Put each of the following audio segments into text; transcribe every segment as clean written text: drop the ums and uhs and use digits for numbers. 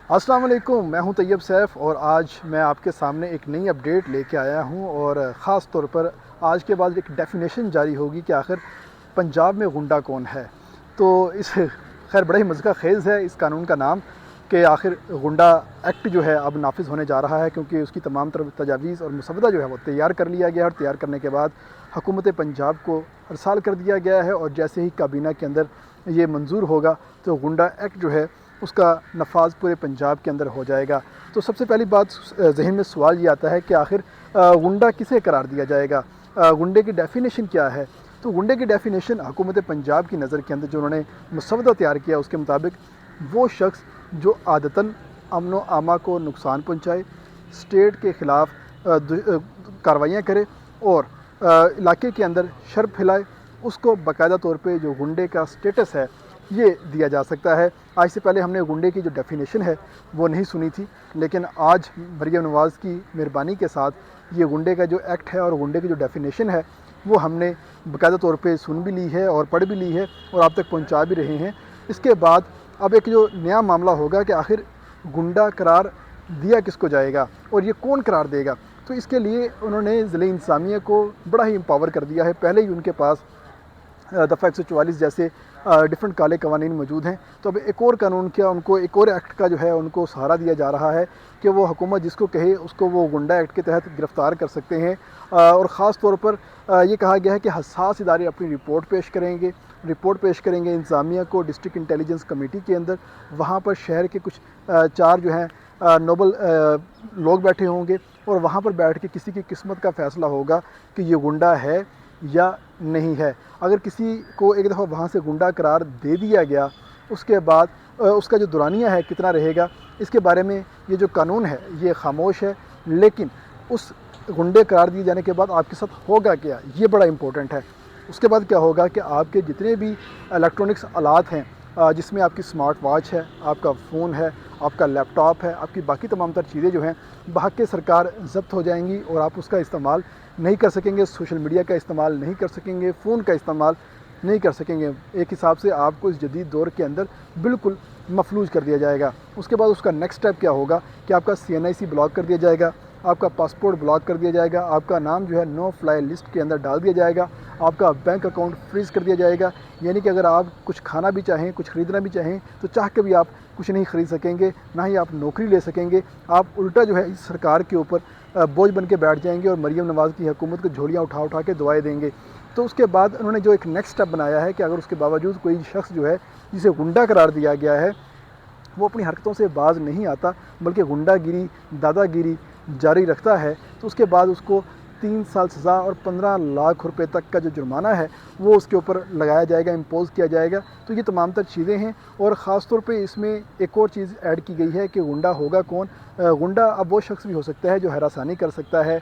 अस्सलाम वालेकुम, मैं हूं तैयब सैफ और आज मैं आपके सामने एक नई अपडेट लेके आया हूं और ख़ास तौर पर आज के बाद एक डेफिनेशन जारी होगी कि आखिर पंजाब में गुंडा कौन है। तो इस खैर बड़ा ही मज़ा खेज़ है इस कानून का नाम कि आखिर गुंडा एक्ट जो है अब नाफिज होने जा रहा है, क्योंकि उसकी तमाम तजावीज़ और मुसवदा जो है वो तैयार कर लिया गया है और तैयार करने के बाद हुकूमत पंजाब को अरसाल कर दिया गया है और जैसे ही काबीना के अंदर ये मंजूर होगा तो गुंडा एक्ट जो है उसका नफाज पूरे पंजाब के अंदर हो जाएगा। तो सबसे पहली बात जहन में सवाल ये आता है कि आखिर गुंडा किसे करार दिया जाएगा, गुंडे की डेफिनेशन क्या है। तो गुंडे की डेफिनेशन हुकूमत पंजाब की नज़र के अंदर जो उन्होंने मसवदा तैयार किया उसके मुताबिक वो शख्स जो आदतन अमन व आमा को नुकसान पहुँचाए, स्टेट के ख़िलाफ़ कार्रवाइयाँ करे और इलाके के अंदर शर फैलाए, उसको बाकायदा तौर पे जो गुंडे का स्टेटस है ये दिया जा सकता है। आज से पहले हमने गुंडे की जो डेफिनेशन है वो नहीं सुनी थी, लेकिन आज मरियम नवाज़ की मेहरबानी के साथ ये गुंडे का जो एक्ट है और गुंडे की जो डेफिनेशन है वो हमने बाकायदा तौर पे सुन भी ली है और पढ़ भी ली है और आप तक पहुंचा भी रहे हैं। इसके बाद अब एक जो नया मामला होगा कि आखिर गुंडा करार दिया किसको जाएगा और ये कौन करार देगा। तो इसके लिए उन्होंने ज़िले इंतज़ामिया को बड़ा ही एम्पावर कर दिया है। पहले ही उनके पास दफ़ा 144 जैसे डिफरेंट काले कवानीन मौजूद हैं, तो अब एक और कानून क्या उनको एक और एक्ट का जो है उनको सहारा दिया जा रहा है कि वो हुकूमत जिसको कहे उसको वो गुंडा एक्ट के तहत गिरफ़्तार कर सकते हैं। और ख़ास तौर पर ये कहा गया है कि हसास इदारे अपनी रिपोर्ट पेश करेंगे इंतज़ामिया को डिस्ट्रिक्ट इंटेलिजेंस कमेटी के अंदर। वहाँ पर शहर के कुछ 4 जो हैं नोबल लोग बैठे होंगे और वहाँ पर बैठ के किसी की किस्मत का फ़ैसला होगा कि ये गुंडा है या नहीं है। अगर किसी को एक दफ़ा वहाँ से गुंडा करार दे दिया गया, उसके बाद उसका जो दुरानिया है कितना रहेगा, इसके बारे में ये जो कानून है ये खामोश है। लेकिन उस गुंडे करार दिए जाने के बाद आपके साथ होगा क्या, ये बड़ा इम्पोर्टेंट है। उसके बाद क्या होगा कि आपके जितने भी इलेक्ट्रॉनिक्स आलात हैं, जिसमें आपकी स्मार्ट वॉच है, आपका फ़ोन है, आपका लैपटॉप है, आपकी बाकी तमाम तर चीज़ें जो हैं बहक़ सरकार ज़ब्त हो जाएंगी और आप उसका इस्तेमाल नहीं कर सकेंगे, सोशल मीडिया का इस्तेमाल नहीं कर सकेंगे, फ़ोन का इस्तेमाल नहीं कर सकेंगे। एक हिसाब से आपको इस जदीद दौर के अंदर बिल्कुल मफलूज कर दिया जाएगा। उसके बाद उसका नेक्स्ट स्टेप क्या होगा कि आपका CNIC ब्लॉक कर दिया जाएगा, आपका पासपोर्ट ब्लॉक कर दिया जाएगा, आपका नाम जो है नो फ्लाई लिस्ट के अंदर डाल दिया जाएगा, आपका बैंक अकाउंट फ्रीज़ कर दिया जाएगा। यानी कि अगर आप कुछ खाना भी चाहें, कुछ ख़रीदना भी चाहें तो चाह के भी आप कुछ नहीं ख़रीद सकेंगे, ना ही आप नौकरी ले सकेंगे। आप उल्टा जो है इस सरकार के ऊपर बोझ बन के बैठ जाएंगे और मरियम नवाज़ की हुकूमत को झोलियाँ उठा उठा के दुआएं देंगे। तो उसके बाद उन्होंने जो एक नेक्स्ट स्टेप बनाया है कि अगर उसके बावजूद कोई शख्स जो है जिसे गुंडा करार दिया गया है वो अपनी हरकतों से बाज नहीं आता बल्कि गुंडागिरी दादागिरी जारी रखता है, तो उसके बाद उसको 3 साल सज़ा और 15 लाख रुपए तक का जो जुर्माना है वो उसके ऊपर लगाया जाएगा, इम्पोज़ किया जाएगा। तो ये तमाम तर चीज़ें हैं और ख़ास तौर पे इसमें एक और चीज़ ऐड की गई है कि गुंडा होगा कौन। गुंडा अब वो शख्स भी हो सकता है जो हरासानी कर सकता है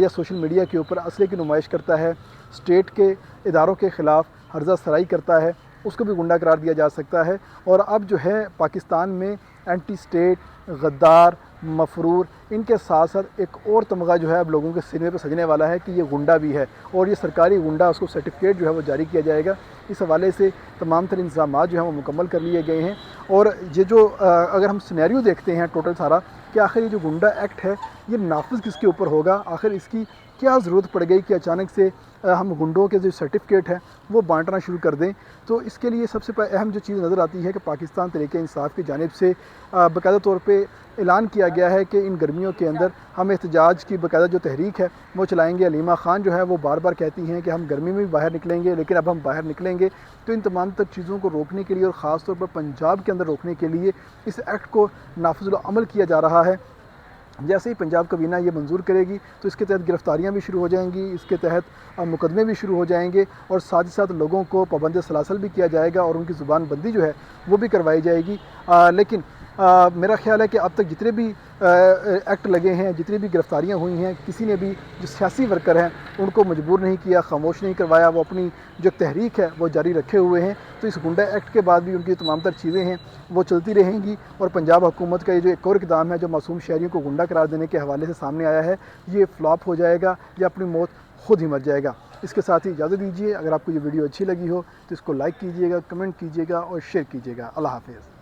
या सोशल मीडिया के ऊपर असले की नुमाइश करता है, स्टेट के इदारों के ख़िलाफ़ हर्जा सराई करता है, उसको भी गुंडा करार दिया जा सकता है। और अब जो है पाकिस्तान में एंटी स्टेट, गद्दार, मफरूर, इनके साथ साथ एक और तमगा जो है अब लोगों के सीने पर सजने वाला है कि ये गुंडा भी है और ये सरकारी गुंडा, उसको सर्टिफिकेट जो है वो जारी किया जाएगा। इस हवाले से तमाम तर इंतज़ामात जो हैं वो मुकम्मल कर लिए गए हैं। और ये जो अगर हम सिनेरियो देखते हैं टोटल सारा कि आखिर ये जो गुंडा एक्ट है ये नाफिज किसके ऊपर होगा, आखिर इसकी क्या ज़रूरत पड़ गई कि अचानक से हम गुंडों के जो सर्टिफिकेट हैं वो बांटना शुरू कर दें। तो इसके लिए सबसे अहम जो चीज़ नज़र आती है कि पाकिस्तान तहरीक इंसाफ की जानिब से बाकायदा तौर पे ऐलान किया गया है कि इन गर्मियों के अंदर हम एहतजाज की बाकायदा जो तहरीक है वो चलाएँगे। अलीमा ख़ान जो है वो बार बार कहती हैं कि हम गर्मी में भी बाहर निकलेंगे, लेकिन अब हम बाहर निकलेंगे। तो इन तमाम तक चीज़ों को रोकने के लिए और ख़ास तौर पर पंजाब के अंदर रोकने के लिए इस एक्ट को नाफिज़ुल अमल किया जा रहा है। जैसे ही पंजाब काबीना ये मंजूर करेगी तो इसके तहत गिरफ्तारियां भी शुरू हो जाएंगी, इसके तहत मुकदमे भी शुरू हो जाएंगे और साथ ही साथ लोगों को पाबंद सलासल भी किया जाएगा और उनकी ज़ुबान बंदी जो है वो भी करवाई जाएगी। लेकिन मेरा ख्याल है कि अब तक जितने भी एक्ट लगे हैं, जितनी भी गिरफ्तारियां हुई हैं, किसी ने भी जो सियासी वर्कर हैं उनको मजबूर नहीं किया, खामोश नहीं करवाया, वो अपनी जो तहरीक है वो जारी रखे हुए हैं। तो इस गुंडा एक्ट के बाद भी उनकी तमाम तर चीज़ें हैं वो चलती रहेंगी और पंजाब हुकूमत का ये जो एक और इक़दाम है जो मासूम शहरियों को गुंडा करार देने के हवाले से सामने आया है, ये फ्लॉप हो जाएगा या अपनी मौत खुद ही मर जाएगा। इसके साथ ही इजाज़त दीजिए। अगर आपको ये वीडियो अच्छी लगी हो तो इसको लाइक कीजिएगा, कमेंट कीजिएगा और शेयर कीजिएगा। अल्लाह हाफ़िज़।